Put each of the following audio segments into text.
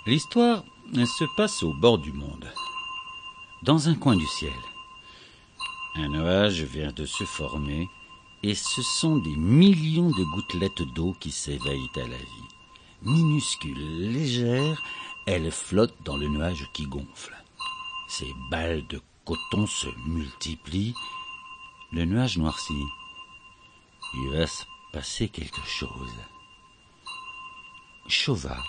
L'histoire se passe au bord du monde, dans un coin du ciel. Un nuage vient de se former et ce sont des millions de gouttelettes d'eau qui s'éveillent à la vie. Minuscules, légères, elles flottent dans le nuage qui gonfle. Ces balles de coton se multiplient, le nuage noircit. Il va se passer quelque chose. Chova,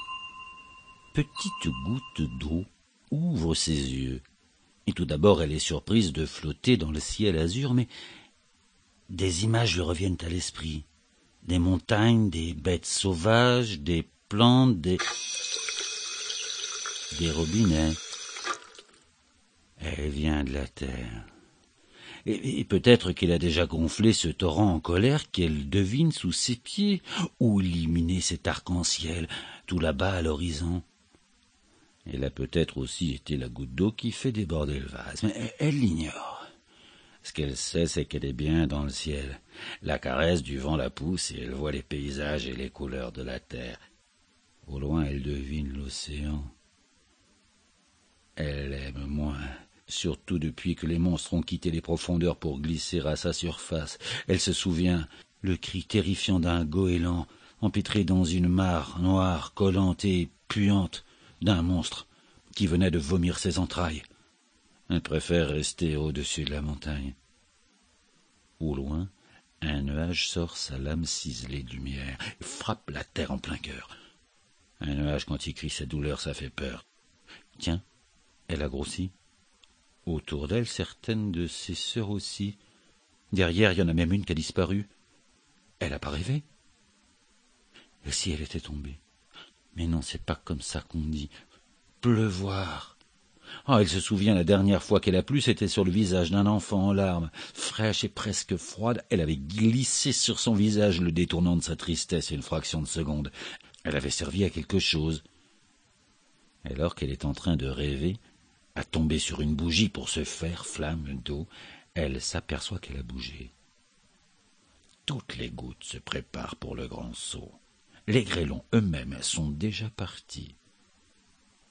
petite goutte d'eau, ouvre ses yeux. Et tout d'abord, elle est surprise de flotter dans le ciel azur, mais des images lui reviennent à l'esprit. Des montagnes, des bêtes sauvages, des plantes, des robinets. Elle vient de la terre. Et peut-être qu'elle a déjà gonflé ce torrent en colère qu'elle devine sous ses pieds, ou éliminé cet arc-en-ciel, tout là-bas à l'horizon. Elle a peut-être aussi été la goutte d'eau qui fait déborder le vase, mais elle l'ignore. Ce qu'elle sait, c'est qu'elle est bien dans le ciel. La caresse du vent la pousse et elle voit les paysages et les couleurs de la terre. Au loin, elle devine l'océan. Elle aime moins, surtout depuis que les monstres ont quitté les profondeurs pour glisser à sa surface. Elle se souvient, le cri terrifiant d'un goéland, empêtré dans une mare noire, collante et puante, d'un monstre qui venait de vomir ses entrailles. Elle préfère rester au-dessus de la montagne. Au loin, un nuage sort sa lame ciselée de lumière et frappe la terre en plein cœur. Un nuage, quand il crie sa douleur, ça fait peur. Tiens, elle a grossi. Autour d'elle, certaines de ses sœurs aussi. Derrière, il y en a même une qui a disparu. Elle n'a pas rêvé. Et si elle était tombée? Mais non, c'est pas comme ça qu'on dit. Pleuvoir. Elle se souvient la dernière fois qu'elle a plu, c'était sur le visage d'un enfant en larmes. Fraîche et presque froide, elle avait glissé sur son visage, le détournant de sa tristesse une fraction de seconde. Elle avait servi à quelque chose. Alors qu'elle est en train de rêver, à tomber sur une bougie pour se faire flamme d'eau, elle s'aperçoit qu'elle a bougé. Toutes les gouttes se préparent pour le grand saut. Les grêlons eux-mêmes sont déjà partis.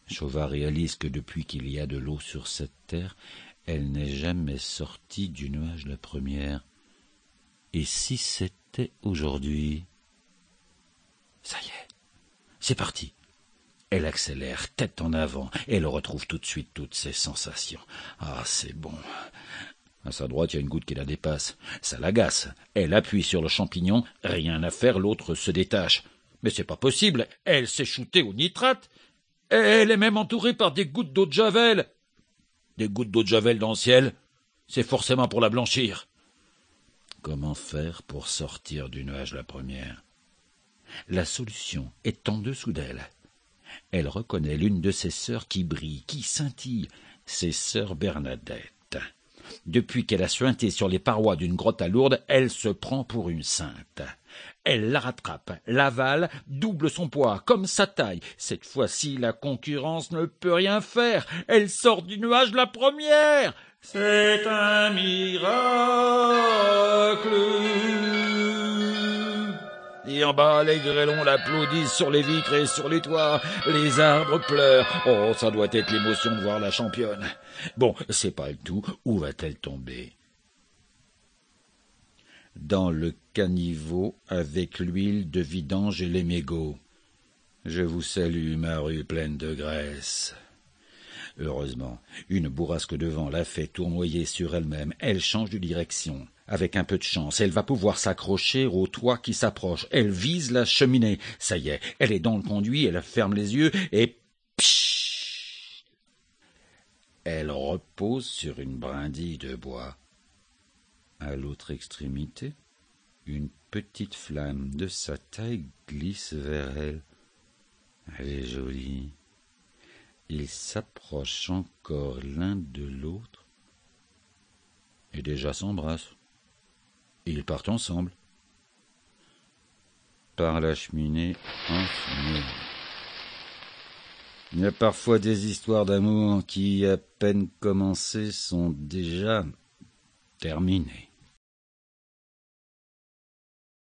Chova réalise que depuis qu'il y a de l'eau sur cette terre, elle n'est jamais sortie du nuage la première. Et si c'était aujourd'hui? Ça y est, c'est parti. Elle accélère, tête en avant, et elle retrouve tout de suite toutes ses sensations. Ah, c'est bon. À sa droite, il y a une goutte qui la dépasse. Ça l'agace. Elle appuie sur le champignon, rien à faire, l'autre se détache. Mais c'est pas possible, elle s'est shootée au nitrate. Elle est même entourée par des gouttes d'eau de javel. Des gouttes d'eau de javel dans le ciel, c'est forcément pour la blanchir. Comment faire pour sortir du nuage la première? La solution est en dessous d'elle. Elle reconnaît l'une de ses sœurs qui brille, qui scintille, ses sœurs Bernadette. Depuis qu'elle a suinté sur les parois d'une grotte à Lourdes, elle se prend pour une sainte. Elle la rattrape, l'avale, double son poids, comme sa taille. Cette fois-ci, la concurrence ne peut rien faire. Elle sort du nuage la première. C'est un miracle. Et en bas, les grêlons l'applaudissent sur les vitres et sur les toits. Les arbres pleurent. Oh, ça doit être l'émotion de voir la championne. Bon, c'est pas le tout. Où va-t-elle tomber? Dans le caniveau avec l'huile de vidange et les mégots. Je vous salue, ma rue pleine de graisse. Heureusement, une bourrasque de vent la fait tournoyer sur elle-même. Elle change de direction. Avec un peu de chance, elle va pouvoir s'accrocher au toit qui s'approche. Elle vise la cheminée. Ça y est, elle est dans le conduit, elle ferme les yeux et... Pshhh. Elle repose sur une brindille de bois. À l'autre extrémité, une petite flamme de sa taille glisse vers elle. Elle est jolie. Ils s'approchent encore l'un de l'autre et déjà s'embrassent. Ils partent ensemble. Par la cheminée enfumée. Il y a parfois des histoires d'amour qui, à peine commencées, sont déjà terminées.